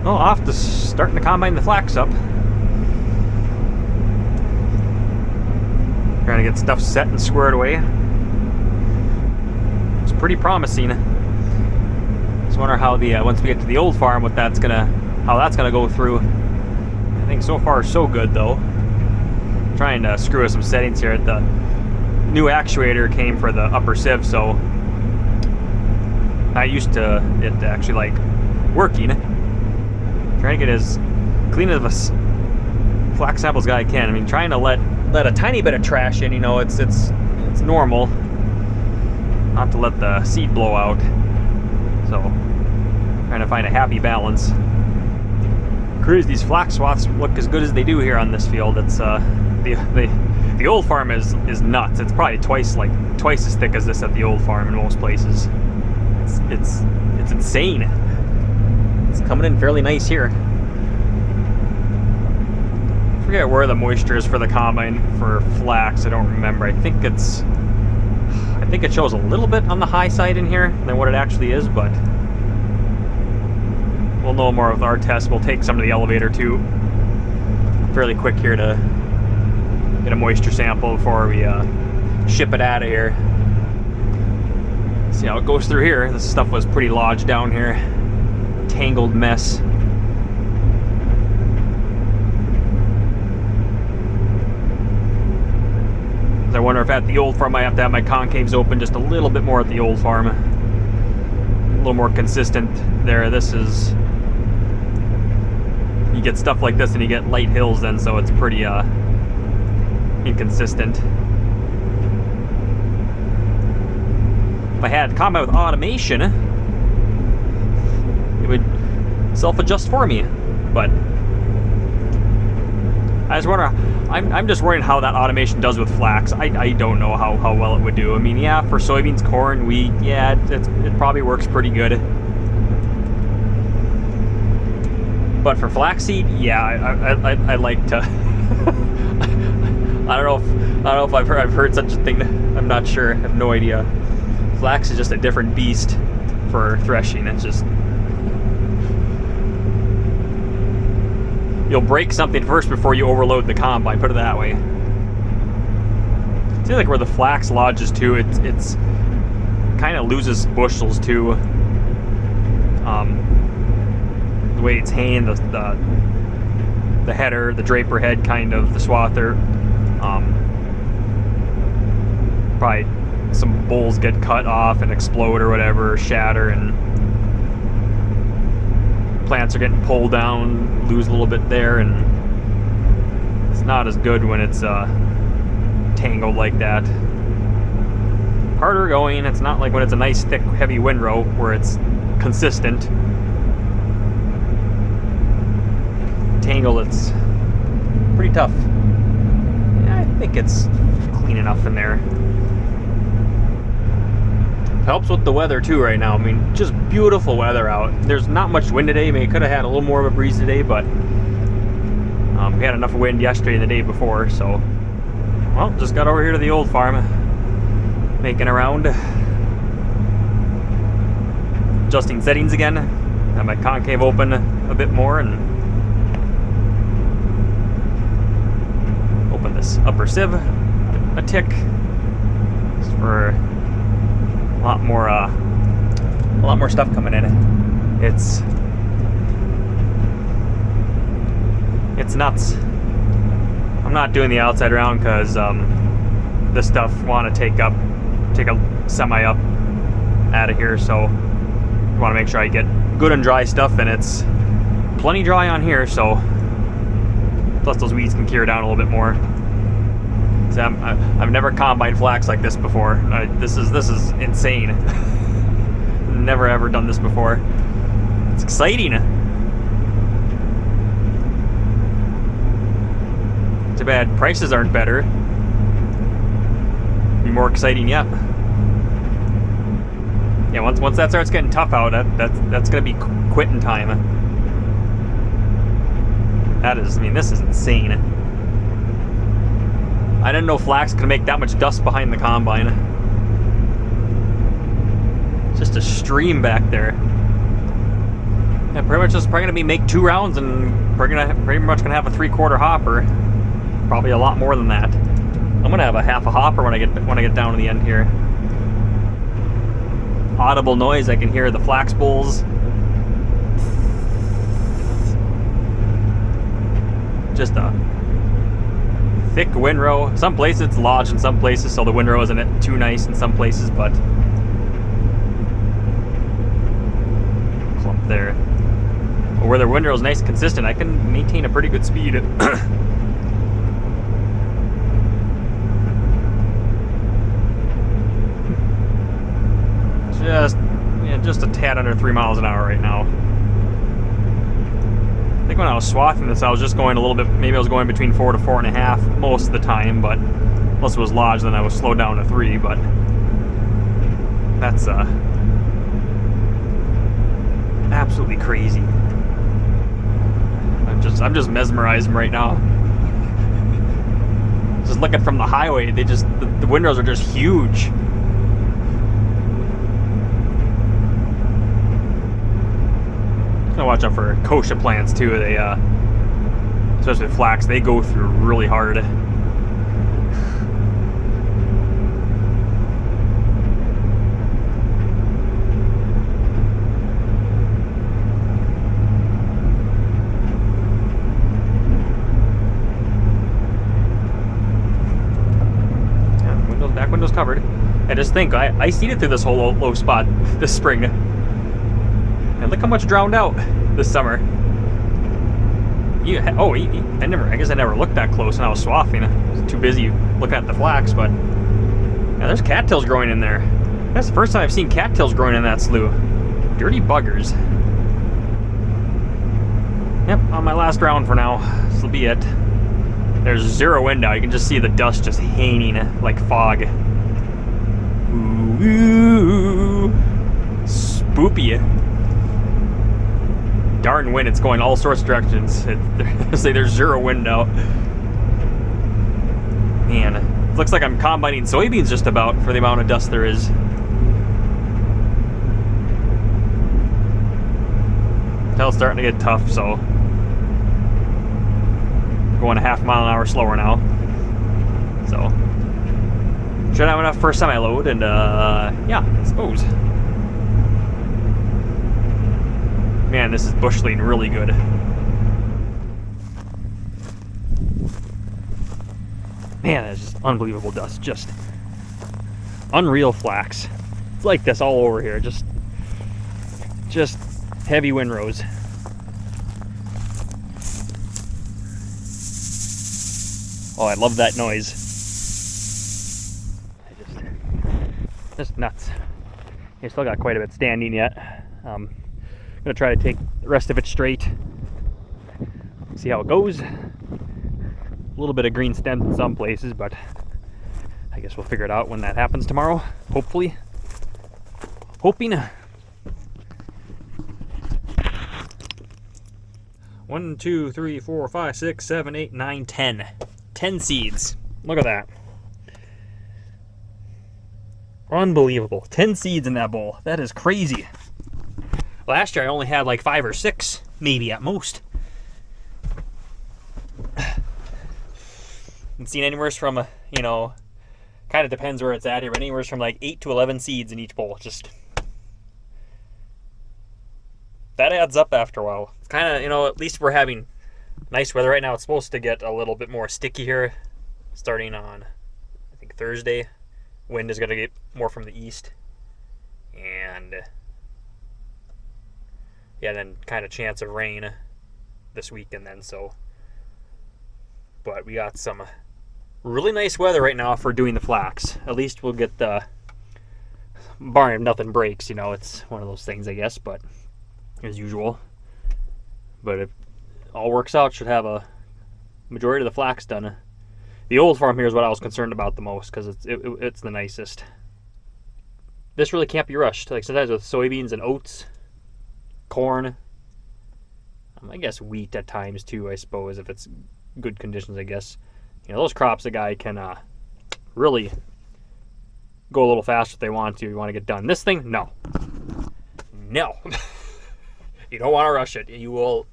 Well, off to starting to combine the flax up. Trying to get stuff set and squared away. It's pretty promising. Just wonder how the once we get to the old farm, how that's gonna go through. I think so far so good though. Trying to screw with some settings here. The new actuator came for the upper sieve, so not used to it actually like working. Trying to get as clean of a flax sample as I can. I mean, trying to let a tiny bit of trash in. You know, it's normal not to let the seed blow out. So trying to find a happy balance. Crazy, these flax swaths look as good as they do here on this field. It's the old farm is nuts. It's probably twice as thick as this at the old farm in most places. It's insane. It's coming in fairly nice here. I forget where the moisture is for the combine for flax. I don't remember. I think it shows a little bit on the high side in here than what it actually is, but we'll know more with our test. We'll take some to the elevator too fairly quick here to get a moisture sample before we ship it out of here. See how it goes through here. This stuff was pretty lodged down here. Tangled mess. I wonder if at the old farm I have to have my concaves open just a little bit more at the old farm. A little more consistent there. This is... You get stuff like this and you get light hills then, so it's pretty inconsistent. If I had combine with automation, it would self-adjust for me, but I just wonder. I'm just worrying how that automation does with flax. I don't know how well it would do. I mean, yeah, for soybeans, corn, wheat, yeah, it probably works pretty good. But for flaxseed, yeah, I like to. I don't know if I've heard such a thing. I'm not sure. I have no idea. Flax is just a different beast for threshing. It's just, you'll break something first before you overload the combine, put it that way. It seems like where the flax lodges too, it's kind of loses bushels too. The way it's hanging, the header, the draper head kind of, the swather. Probably some bowls get cut off and explode or whatever, or shatter, and plants are getting pulled down, lose a little bit there, and it's not as good when it's tangled like that. Harder going. It's not like when it's a nice thick heavy windrow where it's consistent. Tangle, it's pretty tough. Yeah, I think it's clean enough in there. Helps with the weather too right now. I mean, just beautiful weather out. There's not much wind today. Maybe could have had a little more of a breeze today, but we had enough wind yesterday and the day before, so well, just got over here to the old farm, making around, adjusting settings again. Have my concave open a bit more and open this upper sieve a tick just for a lot more stuff coming in. It's nuts. I'm not doing the outside round because this stuff want to take a semi up out of here, so I want to make sure I get good and dry stuff, and it's plenty dry on here, so plus those weeds can cure down a little bit more. So I've never combined flax like this before. This is insane. Never ever done this before. It's exciting. Too bad prices aren't better. Be more exciting yet. Yeah, once that starts getting tough out, that's gonna be quitting time. That is, I mean, this is insane. I didn't know flax could make that much dust behind the combine. It's just a stream back there. And pretty much just probably gonna make 2 rounds, and we're pretty much gonna have a 3/4 hopper. Probably a lot more than that. I'm gonna have a half a hopper when I get down to the end here. Audible noise. I can hear the flax bowls. Just a thick windrow. Some places it's lodged in some places, so the windrow isn't too nice in some places, but clump there. But where the windrow is nice and consistent, I can maintain a pretty good speed. Just a tad under 3 miles an hour right now. I think when I was swathing this, I was just going a little bit, maybe I was going between 4 to 4.5 most of the time, but unless it was lodged, then I was slowed down to 3, but that's absolutely crazy. I'm just mesmerized right now. Just looking from the highway, the windows are just huge. Watch out for kochia plants too. They, especially with flax, they go through really hard. Yeah, back windows covered. I just think I seeded through this whole low spot this spring. And look how much drowned out this summer. I guess I never looked that close when I was swathing. I was too busy looking at the flax, but yeah, there's cattails growing in there. That's the first time I've seen cattails growing in that slough. Dirty buggers. Yep, on my last round for now. This will be it. There's 0 wind out. You can just see the dust just hanging like fog. Ooh, spoopy. Darn wind, it's going all sorts of directions. Say there's 0 wind out. Man, it looks like I'm combining soybeans just about for the amount of dust there is. It's starting to get tough, so going a half mile an hour slower now. So should have enough for a semi-load, and yeah, I suppose. Man, this is bush leading really good. Man, that's just unbelievable dust. Just unreal flax. It's like this all over here. Just heavy windrows. Oh, I love that noise. Just nuts. You still got quite a bit standing yet. Gonna try to take the rest of it straight. See how it goes. A little bit of green stems in some places, but I guess we'll figure it out when that happens tomorrow. Hopefully. Hoping. 1, 2, 3, 4, 5, 6, 7, 8, 9, 10. 10 seeds. Look at that. Unbelievable. 10 seeds in that bowl. That is crazy. Last year I only had like 5 or 6, maybe at most. And seen anywhere from, kind of depends where it's at here, but anywhere from like 8 to 11 seeds in each bowl. Just, that adds up after a while. It's kind of, at least we're having nice weather right now. It's supposed to get a little bit more sticky here starting on, I think, Thursday. Wind is going to get more from the east. And yeah, then kind of chance of rain this weekend then, so. But we got some really nice weather right now for doing the flax. At least we'll get the, barring if nothing breaks, it's one of those things, I guess, but as usual. But if all works out, should have a majority of the flax done. The old farm here is what I was concerned about the most, because it's the nicest. This really can't be rushed. Like sometimes with soybeans and oats, corn, I guess wheat at times too, I suppose, if it's good conditions, I guess. Those crops a guy can really go a little faster if they want to. You want to get done. This thing, no. You don't want to rush it. You will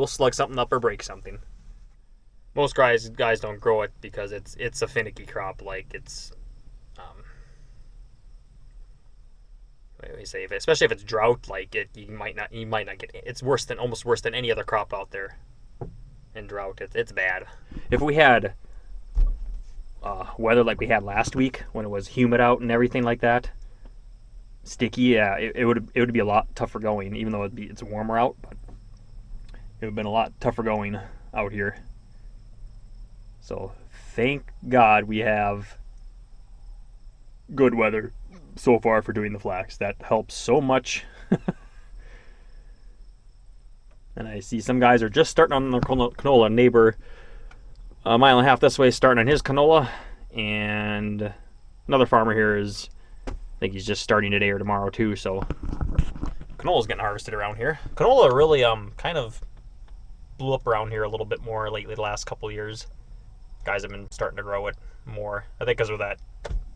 slug something up or break something. Most guys don't grow it because it's a finicky crop. Like it's what do we say? Especially if it's drought, like you might not get it. It's almost worse than any other crop out there. In drought, it's bad. If we had weather like we had last week when it was humid out and everything like that, sticky, yeah, it would be a lot tougher going. Even though it's warmer out, but it would have been a lot tougher going out here. So thank God we have good weather so far for doing the flax. That helps so much. And I see some guys are just starting on their canola. A neighbor a mile and a half this way starting on his canola, and another farmer here is, I think he's just starting today or tomorrow too. So canola's getting harvested around here. Canola really kind of blew up around here a little bit more lately the last couple of years. Guys have been starting to grow it more. I think because of that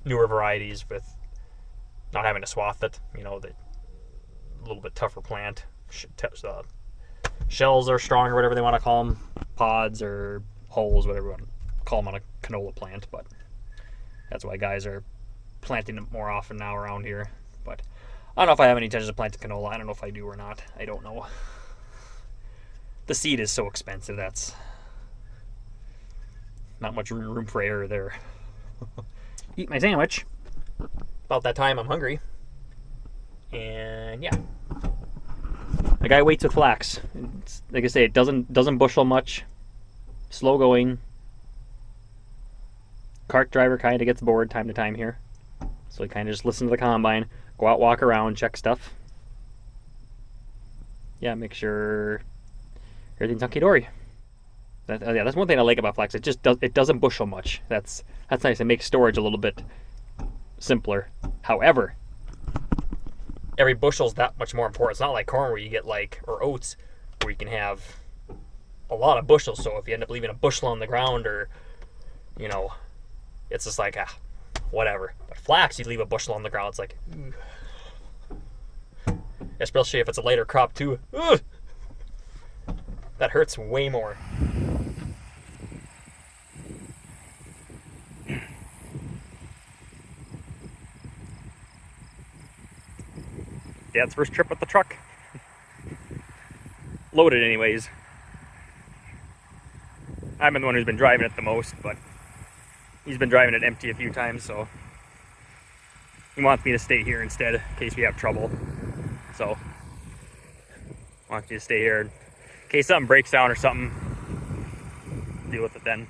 newer varieties with not having to swath it, the little bit tougher plant. Shells are strong or whatever they want to call them, pods or holes, whatever you want to call them on a canola plant. But that's why guys are planting it more often now around here. But I don't know if I have any intentions of planting canola. I don't know if I do or not. I don't know. The seed is so expensive. That's not much room for error there. Eat my sandwich. About that time, I'm hungry. And yeah. The guy waits with flax. It's, like I say, it doesn't bushel much. Slow going. Cart driver kind of gets bored time to time here. So he kind of just listen to the combine, go out, walk around, check stuff. Yeah, make sure everything's hunky-dory. That's one thing I like about flax. It doesn't bushel much. That's nice. It makes storage a little bit simpler. However, every bushel's that much more important. It's not like corn where you get or oats where you can have a lot of bushels. So if you end up leaving a bushel on the ground or, it's just like, whatever. But flax, you leave a bushel on the ground, it's like, especially if it's a later crop too. Ugh. That hurts way more. Dad's first trip with the truck. Loaded anyways. I've been the one who's been driving it the most, but he's been driving it empty a few times, so he wants me to stay here instead in case we have trouble. So wants me to stay here in case something breaks down or something. Deal with it then.